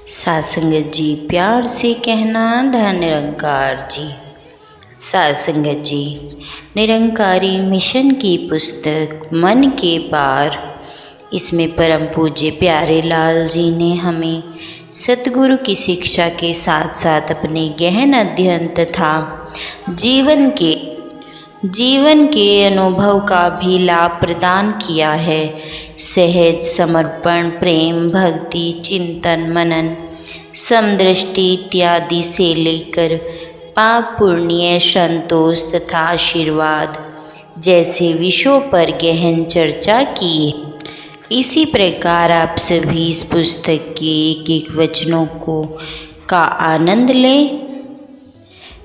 साथ संगत जी, प्यार से कहना धन निरंकार जी। साथ संगत जी, निरंकारी मिशन की पुस्तक मन के पार, इसमें परम पूज्य प्यारे लाल जी ने हमें सतगुरु की शिक्षा के साथ साथ अपने गहन अध्ययन तथा जीवन के अनुभव का भी लाभ प्रदान किया है। सहज समर्पण, प्रेम, भक्ति, चिंतन, मनन, समदृष्टि इत्यादि से लेकर पाप, पुण्य, संतोष तथा आशीर्वाद जैसे विषयों पर गहन चर्चा की। इसी प्रकार आप सभी इस पुस्तक के एक एक वचनों का आनंद लें,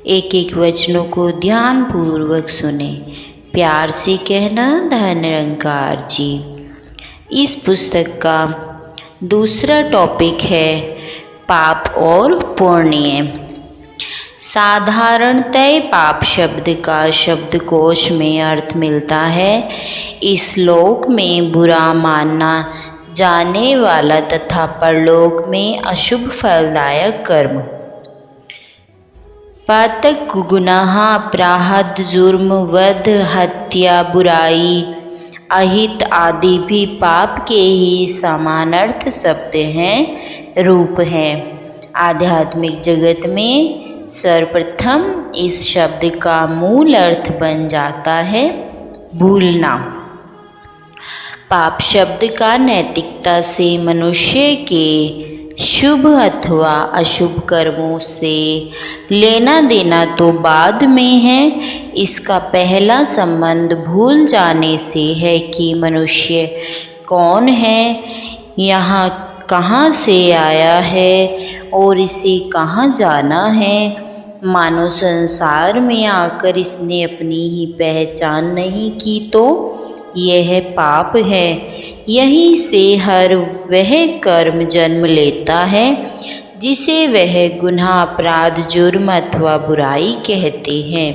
एक एक वचनों को ध्यान पूर्वक सुने। प्यार से कहना धन निरंकार जी। इस पुस्तक का दूसरा टॉपिक है पाप और पुण्य। साधारणतः पाप शब्द का शब्दकोश में अर्थ मिलता है इस लोक में बुरा माना जाने वाला तथा परलोक में अशुभ फलदायक कर्म। पातक, गुनाह, अपराध, जुर्म, वध, हत्या, बुराई, अहित आदि भी पाप के ही समानार्थ शब्द हैं, रूप हैं। आध्यात्मिक जगत में सर्वप्रथम इस शब्द का मूल अर्थ बन जाता है भूलना। पाप शब्द का नैतिकता से मनुष्य के शुभ अथवा अशुभ कर्मों से लेना देना तो बाद में है। इसका पहला संबंध भूल जाने से है कि मनुष्य कौन है, यहाँ कहाँ से आया है और इसे कहाँ जाना है। मानो संसार में आकर इसने अपनी ही पहचान नहीं की तो यह पाप है। यहीं से हर वह कर्म जन्म लेता है जिसे वह गुनाह, अपराध, जुर्म अथवा बुराई कहते हैं।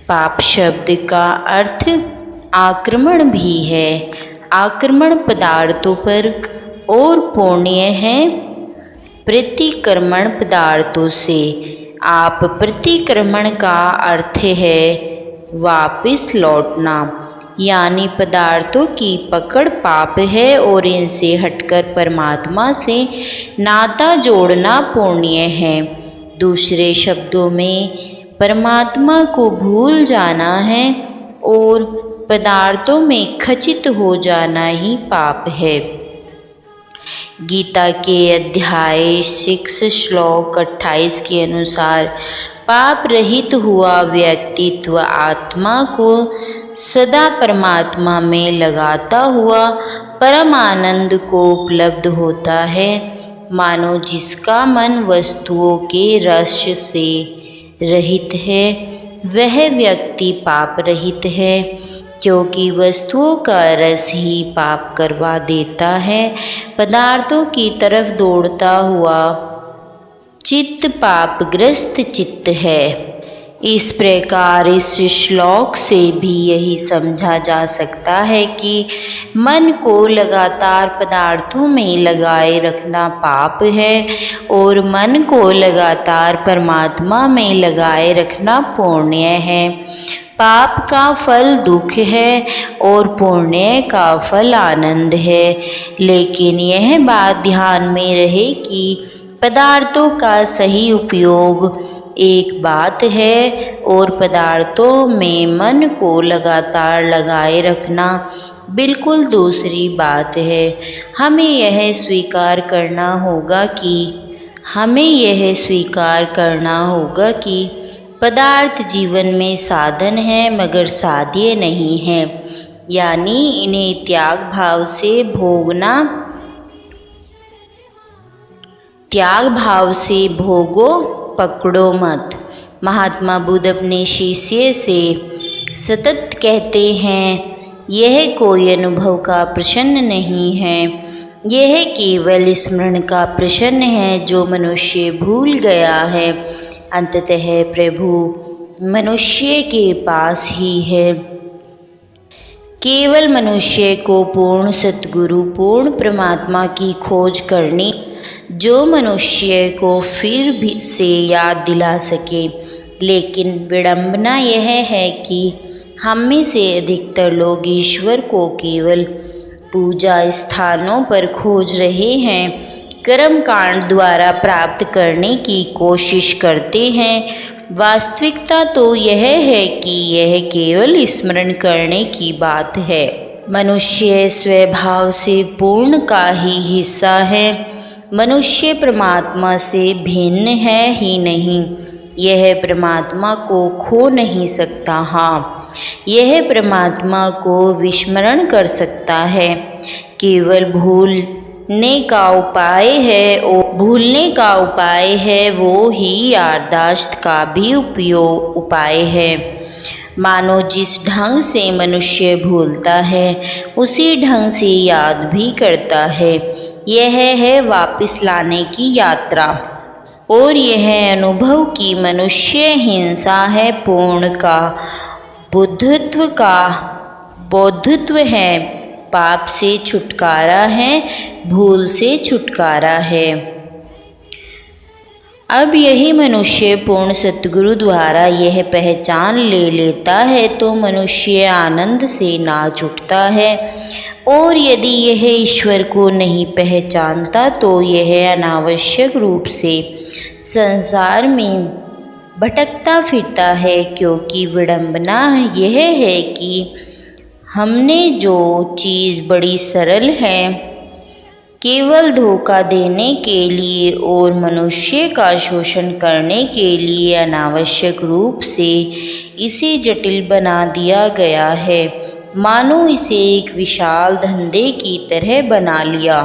पाप शब्द का अर्थ आक्रमण भी है। आक्रमण पदार्थों पर और पुण्य है प्रतिक्रमण पदार्थों से। आप प्रतिक्रमण का अर्थ है वापिस लौटना, यानी पदार्थों की पकड़ पाप है और इनसे हटकर परमात्मा से नाता जोड़ना पुण्य है। दूसरे शब्दों में परमात्मा को भूल जाना है और पदार्थों में खचित हो जाना ही पाप है। गीता के अध्याय 6 श्लोक 28 के अनुसार पाप रहित हुआ व्यक्तित्व आत्मा को सदा परमात्मा में लगाता हुआ परम आनंद को उपलब्ध होता है। मानो जिसका मन वस्तुओं के रस से रहित है वह व्यक्ति पाप रहित है, क्योंकि वस्तुओं का रस ही पाप करवा देता है। पदार्थों की तरफ दौड़ता हुआ चित्त पापग्रस्त चित्त है। इस प्रकार इस श्लोक से भी यही समझा जा सकता है कि मन को लगातार पदार्थों में लगाए रखना पाप है और मन को लगातार परमात्मा में लगाए रखना पुण्य है। पाप का फल दुख है और पुण्य का फल आनंद है। लेकिन यह बात ध्यान में रहे कि पदार्थों का सही उपयोग एक बात है और पदार्थों में मन को लगातार लगाए रखना बिल्कुल दूसरी बात है। हमें यह स्वीकार करना होगा कि पदार्थ जीवन में साधन है मगर साध्य नहीं है, यानी इन्हें त्याग भाव से भोगो, पकड़ो मत। महात्मा बुद्ध अपने शिष्य से सतत कहते हैं, यह कोई अनुभव का प्रश्न नहीं है, यह केवल स्मरण का प्रश्न है जो मनुष्य भूल गया है। अंततः प्रभु मनुष्य के पास ही है। केवल मनुष्य को पूर्ण सतगुरु, पूर्ण परमात्मा की खोज करनी जो मनुष्य को फिर भी से याद दिला सके। लेकिन विडंबना यह है कि हम में से अधिकतर लोग ईश्वर को केवल पूजा स्थानों पर खोज रहे हैं, कर्म कांड द्वारा प्राप्त करने की कोशिश करते हैं। वास्तविकता तो यह है कि यह केवल स्मरण करने की बात है। मनुष्य स्वभाव से पूर्ण का ही हिस्सा है। मनुष्य परमात्मा से भिन्न है ही नहीं। यह परमात्मा को खो नहीं सकता। हाँ, यह परमात्मा को विस्मरण कर सकता है। केवल भूलने का उपाय है वो ही याददाश्त का भी उपाय है। मानो जिस ढंग से मनुष्य भूलता है उसी ढंग से याद भी करता है। यह है वापस लाने की यात्रा। और यह अनुभव की मनुष्य हिंसा है, पूर्ण का बौद्धत्व है, पाप से छुटकारा है, भूल से छुटकारा है। अब यही मनुष्य पूर्ण सतगुरु द्वारा यह पहचान ले लेता है तो मनुष्य आनंद से नाच उठता है। और यदि यह ईश्वर को नहीं पहचानता तो यह अनावश्यक रूप से संसार में भटकता फिरता है, क्योंकि विडंबना यह है कि हमने जो चीज़ बड़ी सरल है, केवल धोखा देने के लिए और मनुष्य का शोषण करने के लिए अनावश्यक रूप से इसे जटिल बना दिया गया है। मानो इसे एक विशाल धंधे की तरह बना लिया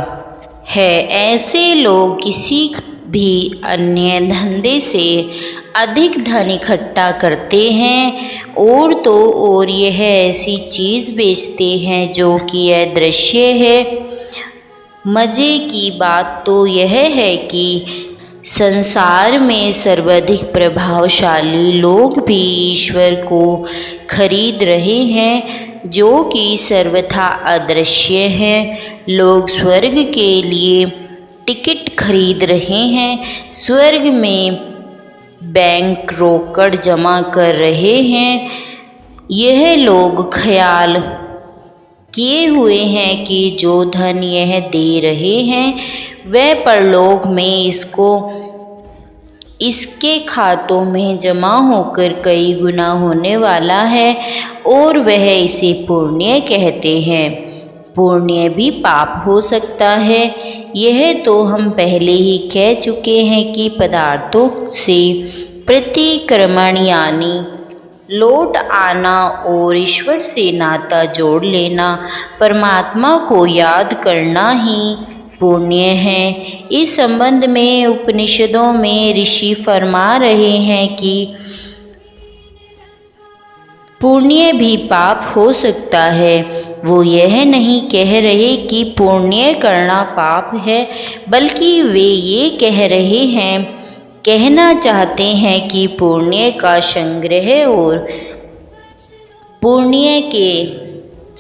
है। ऐसे लोग किसी भी अन्य धंधे से अधिक धन इकट्ठा करते हैं और तो और यह ऐसी चीज़ बेचते हैं जो कि अदृश्य है। मज़े की बात तो यह है कि संसार में सर्वाधिक प्रभावशाली लोग भी ईश्वर को खरीद रहे हैं, जो कि सर्वथा अदृश्य है। लोग स्वर्ग के लिए टिकट खरीद रहे हैं, स्वर्ग में बैंक रोकड़ जमा कर रहे हैं। यह लोग ख्याल किए हुए हैं कि जो धन यह दे रहे हैं वह परलोक में इसके खातों में जमा होकर कई गुना होने वाला है और वह इसे पुण्य कहते हैं। पुण्य भी पाप हो सकता है। यह तो हम पहले ही कह चुके हैं कि पदार्थों से प्रतिक्रमण यानी लौट आना और ईश्वर से नाता जोड़ लेना, परमात्मा को याद करना ही पुण्य है। इस संबंध में उपनिषदों में ऋषि फरमा रहे हैं कि पुण्य भी पाप हो सकता है। वो यह नहीं कह रहे कि पुण्य करना पाप है, बल्कि वे ये कहना चाहते हैं कि पुण्य का संग्रह और पुण्य के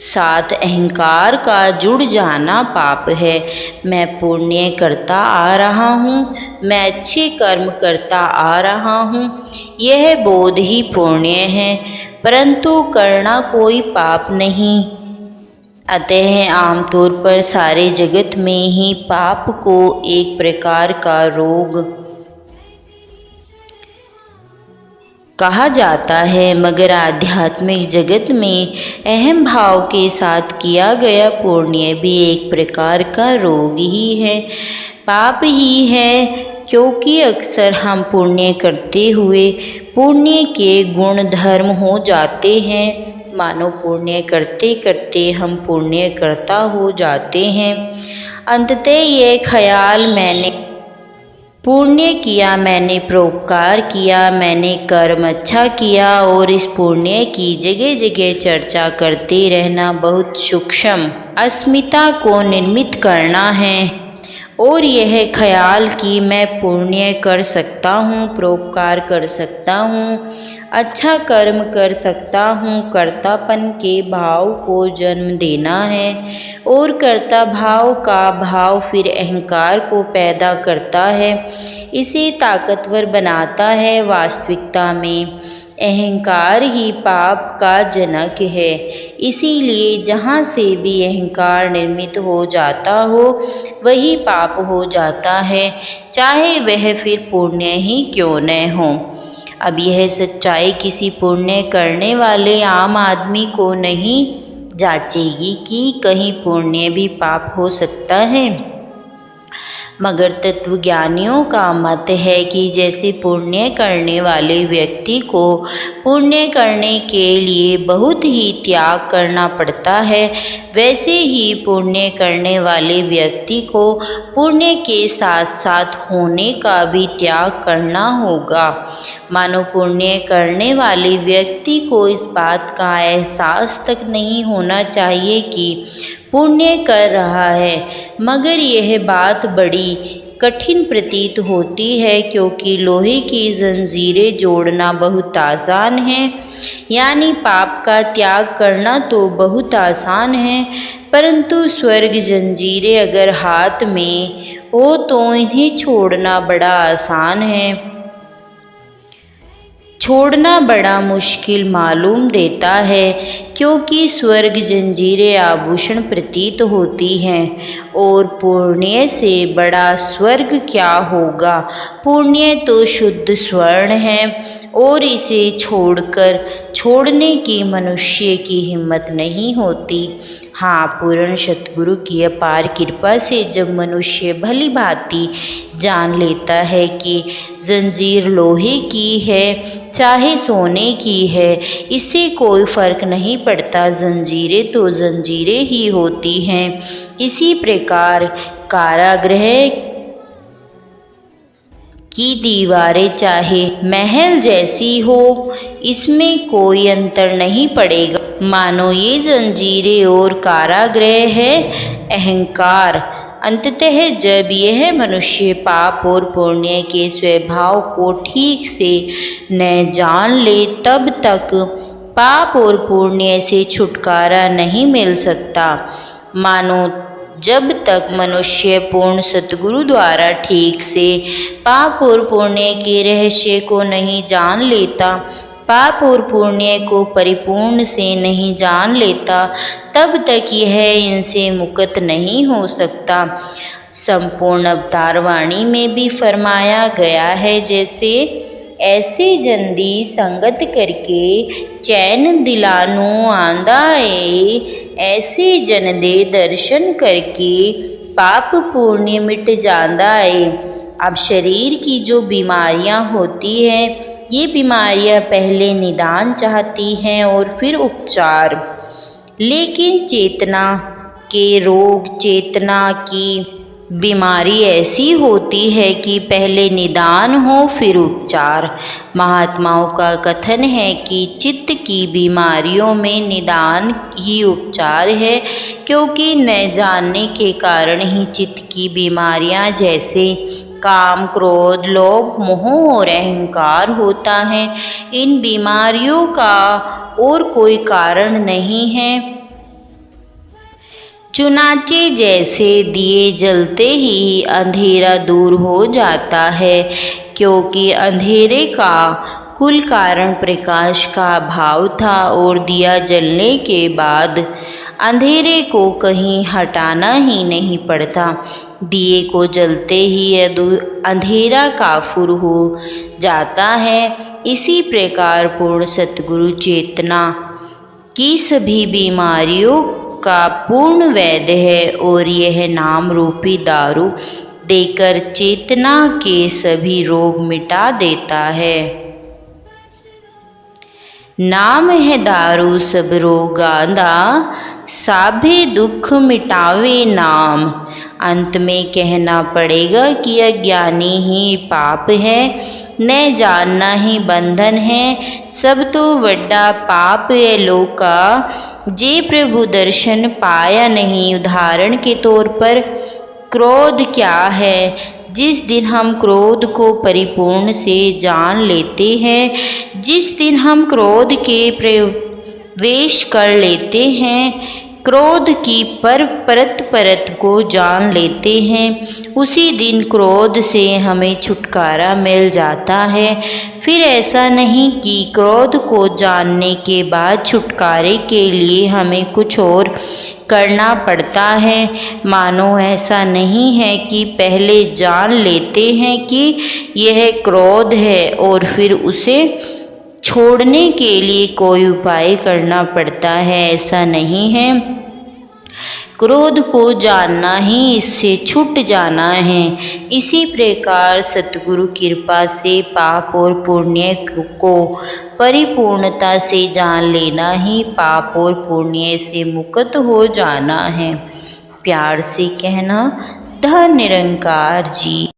साथ अहंकार का जुड़ जाना पाप है। मैं पुण्य करता आ रहा हूँ, मैं अच्छे कर्म करता आ रहा हूँ, यह बोध ही पुण्य है, परंतु करना कोई पाप नहीं। अतः आमतौर पर सारे जगत में ही पाप को एक प्रकार का रोग कहा जाता है, मगर आध्यात्मिक जगत में अहम भाव के साथ किया गया पुण्य भी एक प्रकार का रोग ही है, पाप ही है, क्योंकि अक्सर हम पुण्य करते हुए पुण्य के गुण धर्म हो जाते हैं। मानो पुण्य करते करते हम पुण्य करता हो जाते हैं। अंततः ये ख्याल मैंने पुण्य किया, मैंने परोपकार किया, मैंने कर्म अच्छा किया और इस पुण्य की जगह जगह चर्चा करते रहना बहुत सूक्ष्म अस्मिता को निर्मित करना है और यह ख्याल कि मैं पुण्य कर सकता हूँ, परोपकार कर सकता हूँ, अच्छा कर्म कर सकता हूँ, कर्तापन के भाव को जन्म देना है और कर्ता भाव का भाव फिर अहंकार को पैदा करता है, इसे ताकतवर बनाता है। वास्तविकता में अहंकार ही पाप का जनक है। इसीलिए जहाँ से भी अहंकार निर्मित हो जाता हो वही पाप हो जाता है, चाहे वह फिर पुण्य ही क्यों न हो। अब यह सच्चाई किसी पुण्य करने वाले आम आदमी को नहीं जांचेगी कि कहीं पुण्य भी पाप हो सकता है, मगर तत्वज्ञानियों का मत है कि जैसे पुण्य करने वाले व्यक्ति को पुण्य करने के लिए बहुत ही त्याग करना पड़ता है, वैसे ही पुण्य करने वाले व्यक्ति को पुण्य के साथ साथ होने का भी त्याग करना होगा। मानो पुण्य करने वाले व्यक्ति को इस बात का एहसास तक नहीं होना चाहिए कि पुण्य कर रहा है, मगर यह बात बड़ी कठिन प्रतीत होती है, क्योंकि लोहे की जंजीरें जोड़ना बहुत आसान है, यानी पाप का त्याग करना तो बहुत आसान है, परंतु स्वर्ग जंजीरें अगर हाथ में हो तो इन्हें छोड़ना बड़ा आसान है। छोड़ना बड़ा मुश्किल मालूम देता है, क्योंकि स्वर्ग जंजीरें आभूषण प्रतीत होती हैं और पुण्य से बड़ा स्वर्ग क्या होगा। पुण्य तो शुद्ध स्वर्ण है और इसे छोड़ने की मनुष्य की हिम्मत नहीं होती। हाँ, पूर्ण सतगुरु की अपार कृपा से जब मनुष्य भली भांति जान लेता है कि जंजीर लोहे की है चाहे सोने की है, इससे कोई फर्क नहीं पड़ता, जंजीरें तो जंजीरें ही होती हैं। इसी प्रकार कारागृह की दीवारें चाहे महल जैसी हो, इसमें कोई अंतर नहीं पड़ेगा। मानो ये जंजीरें और कारागृह है अहंकार। अंततः जब यह मनुष्य पाप और पुण्य के स्वभाव को ठीक से न जान ले, तब तक पाप और पुण्य से छुटकारा नहीं मिल सकता। मानो जब तक मनुष्य पूर्ण सतगुरु द्वारा ठीक से पाप और पुण्य के रहस्य को नहीं जान लेता, पाप और पुण्य को परिपूर्ण से नहीं जान लेता, तब तक यह इनसे मुक्त नहीं हो सकता। संपूर्ण अवतार वाणी में भी फरमाया गया है, जैसे ऐसे जंदी संगत करके चैन दिलानू आंदा है, ऐसे जन दे दर्शन करके पाप पुण्य मिट जांदा है। अब शरीर की जो बीमारियां होती हैं, ये बीमारियां पहले निदान चाहती हैं और फिर उपचार, लेकिन चेतना के रोग, चेतना की बीमारी ऐसी होती है कि पहले निदान हो फिर उपचार। महात्माओं का कथन है कि चित्त की बीमारियों में निदान ही उपचार है, क्योंकि न जानने के कारण ही चित्त की बीमारियां जैसे काम, क्रोध, लोभ, मोह और अहंकार होता है। इन बीमारियों का और कोई कारण नहीं है। चुनाचे जैसे दिए जलते ही अंधेरा दूर हो जाता है, क्योंकि अंधेरे का कुल कारण प्रकाश का अभाव था और दिया जलने के बाद अंधेरे को कहीं हटाना ही नहीं पड़ता। दिए को जलते ही अंधेरा काफूर हो जाता है। इसी प्रकार पूर्ण सतगुरु चेतना की सभी बीमारियों का पूर्ण वैद्य है और यह नाम रूपी दारू देकर चेतना के सभी रोग मिटा देता है। नाम है दारू सब रोगांदा, साभे दुख मिटावे नाम। अंत में कहना पड़ेगा कि अज्ञानी ही पाप है, न जानना ही बंधन है। सब तो वड्डा पाप है लोका, जे प्रभु दर्शन पाया नहीं। उदाहरण के तौर पर क्रोध क्या है। जिस दिन हम क्रोध को परिपूर्ण से जान लेते हैं, जिस दिन हम क्रोध के प्रवेश कर लेते हैं, क्रोध की परत परत को जान लेते हैं, उसी दिन क्रोध से हमें छुटकारा मिल जाता है। फिर ऐसा नहीं कि क्रोध को जानने के बाद छुटकारे के लिए हमें कुछ और करना पड़ता है। मानो ऐसा नहीं है कि पहले जान लेते हैं कि यह क्रोध है और फिर उसे छोड़ने के लिए कोई उपाय करना पड़ता है, ऐसा नहीं है। क्रोध को जानना ही इससे छूट जाना है। इसी प्रकार सतगुरु कृपा से पाप और पुण्य को परिपूर्णता से जान लेना ही पाप और पुण्य से मुक्त हो जाना है। प्यार से कहना, धन निरंकार जी।